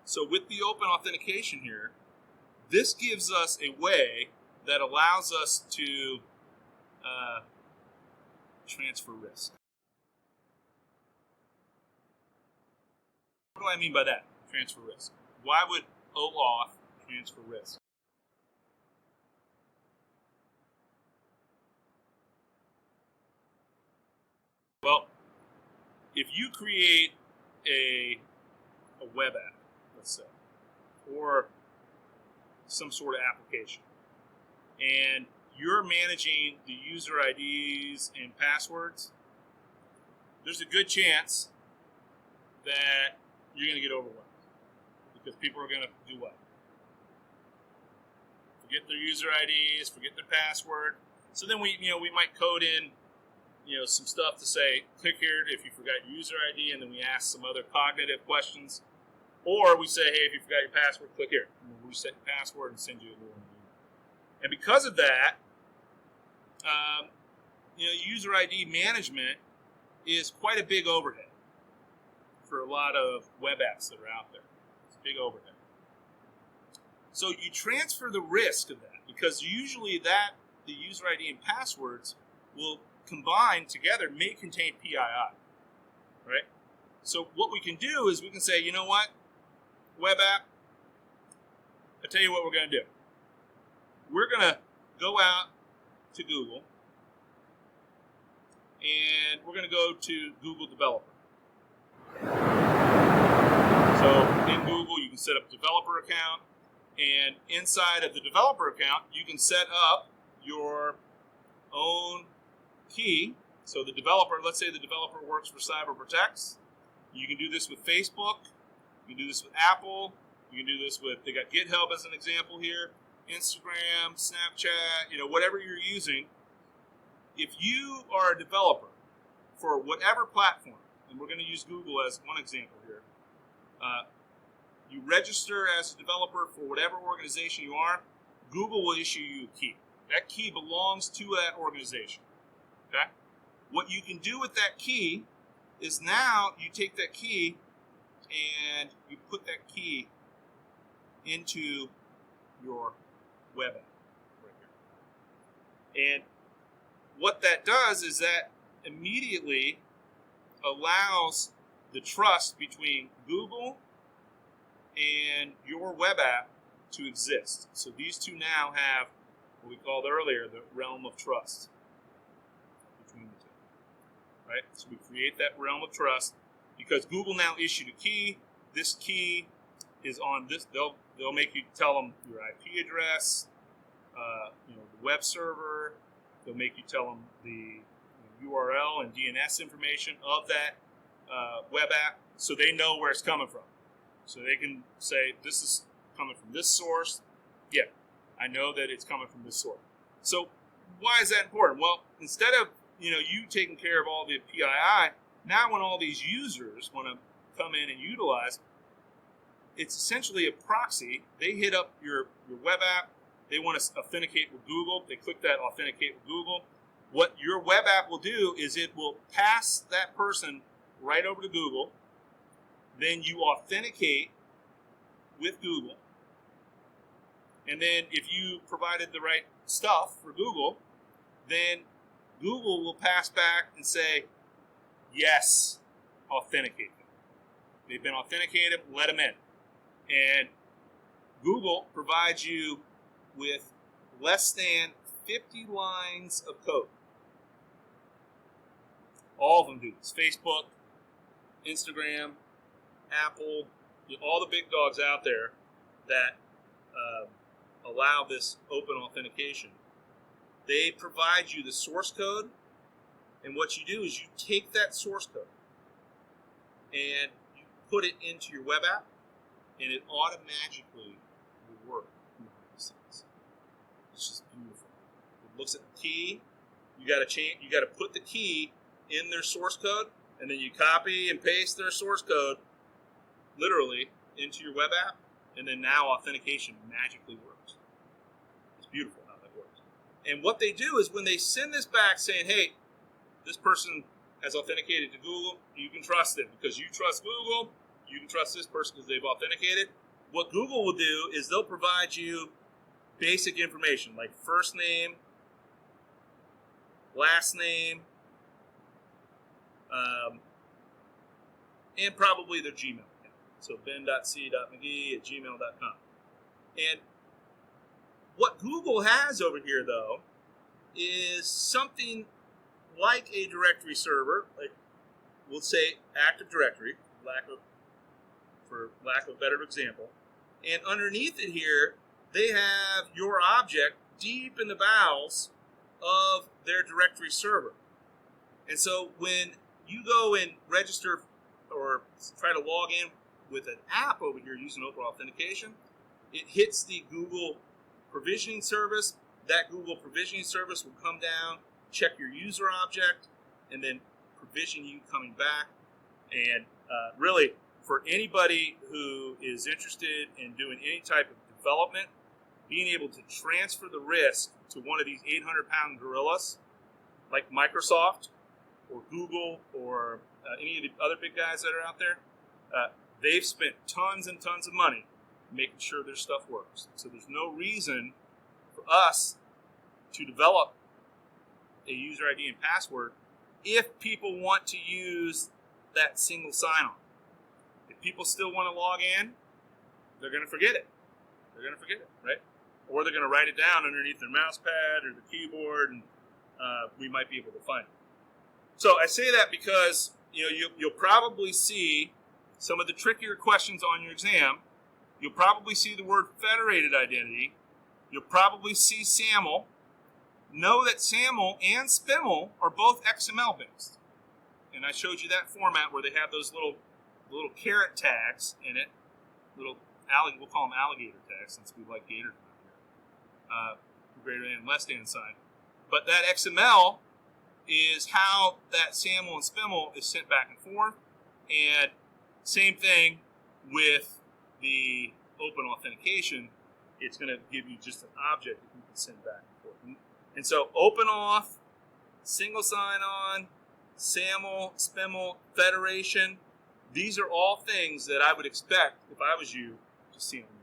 So with the open authentication here, this gives us a way that allows us to transfer risk. What do I mean by that? Transfer risk. Why would OAuth transfer risk? Well, if you create a web app, let's say, or some sort of application, and you're managing the user IDs and passwords, there's a good chance that you're going to get overwhelmed because people are going to do what? Forget their user IDs, forget their password. So then we might code in some stuff to say, click here if you forgot your user ID, and then we ask some other cognitive questions. Or we say, hey, if you forgot your password, click here. And we'll reset your password and send you a new one. And because of that, user ID management is quite a big overhead for a lot of web apps that are out there. It's a big overhead. So you transfer the risk of that because usually the user ID and passwords will combine together, may contain PII, right? So what we can do is we can say, you know what, web app, I'll tell you what we're going to do. We're going to go out to Google, and we're going to go to Google Developer. So in Google, you can set up a developer account, and inside of the developer account, you can set up your own key. So the developer, let's say the developer works for Cyber Protects. You can do this with Facebook. You can do this with Apple. You can do this with, they got GitHub as an example here, Instagram, Snapchat, whatever you're using. If you are a developer for whatever platform, and we're going to use Google as one example here, you register as a developer for whatever organization you are, Google will issue you a key. That key belongs to that organization. Okay? What you can do with that key is now you take that key and you put that key into your web app right here. And what that does is that immediately allows the trust between Google and your web app to exist. So these two now have what we called earlier the realm of trust between the two. Right? So we create that realm of trust because Google now issued a key. This key is on this. They'll make you tell them your IP address, the web server. They'll make you tell them the URL and DNS information of that web app, so they know where it's coming from. So they can say, this is coming from this source. Yeah, I know that it's coming from this source. So why is that important? Well, instead of you taking care of all the PII, now when all these users want to come in and utilize, it's essentially a proxy. They hit up your web app. They want to authenticate with Google. They click that authenticate with Google. What your web app will do is it will pass that person right over to Google. Then you authenticate with Google. And then if you provided the right stuff for Google, then Google will pass back and say, yes, authenticate them. They've been authenticated, let them in. And Google provides you with less than 50 lines of code. All of them do this. Facebook, Instagram, Apple, all the big dogs out there that allow this open authentication. They provide you the source code, and what you do is you take that source code and you put it into your web app, and it automatically will work behind the scenes. It's just beautiful. It looks at the key. You got to put the key in their source code, and then you copy and paste their source code literally into your web app, and then now authentication magically works. It's beautiful how that works. And what they do is when they send this back saying, hey, this person has authenticated to Google, you can trust it because you trust Google, you can trust this person because they've authenticated. What Google will do is they'll provide you basic information like first name, last name, and probably their Gmail account. So ben.c.mcgee@gmail.com. And what Google has over here, though, is something like a directory server, like we'll say Active Directory, for lack of a better example. And underneath it here, they have your object deep in the bowels of their directory server. And so when you go and register or try to log in with an app over here using OAuth Authentication, it hits the Google provisioning service. That Google provisioning service will come down, check your user object, and then provision you coming back. And really, for anybody who is interested in doing any type of development, being able to transfer the risk to one of these 800-pound gorillas like Microsoft or Google or any of the other big guys that are out there, they've spent tons and tons of money making sure their stuff works. So there's no reason for us to develop a user ID and password if people want to use that single sign-on. If people still want to log in, they're going to forget it. They're going to forget it, right? Or they're going to write it down underneath their mouse pad or the keyboard, and we might be able to find it. So I say that because you'll probably see some of the trickier questions on your exam. You'll probably see the word federated identity. You'll probably see SAML. Know that SAML and SPIML are both XML based. And I showed you that format where they have those little caret tags in it. We'll call them alligator tags since we like gators around here. Greater than and less than sign. But that XML is how that SAML and SPIML is sent back and forth. And same thing with the open authentication. It's going to give you just an object that you can send back and forth. And so OpenAuth, single sign-on, SAML, SPIML, federation, these are all things that I would expect, if I was you, to see on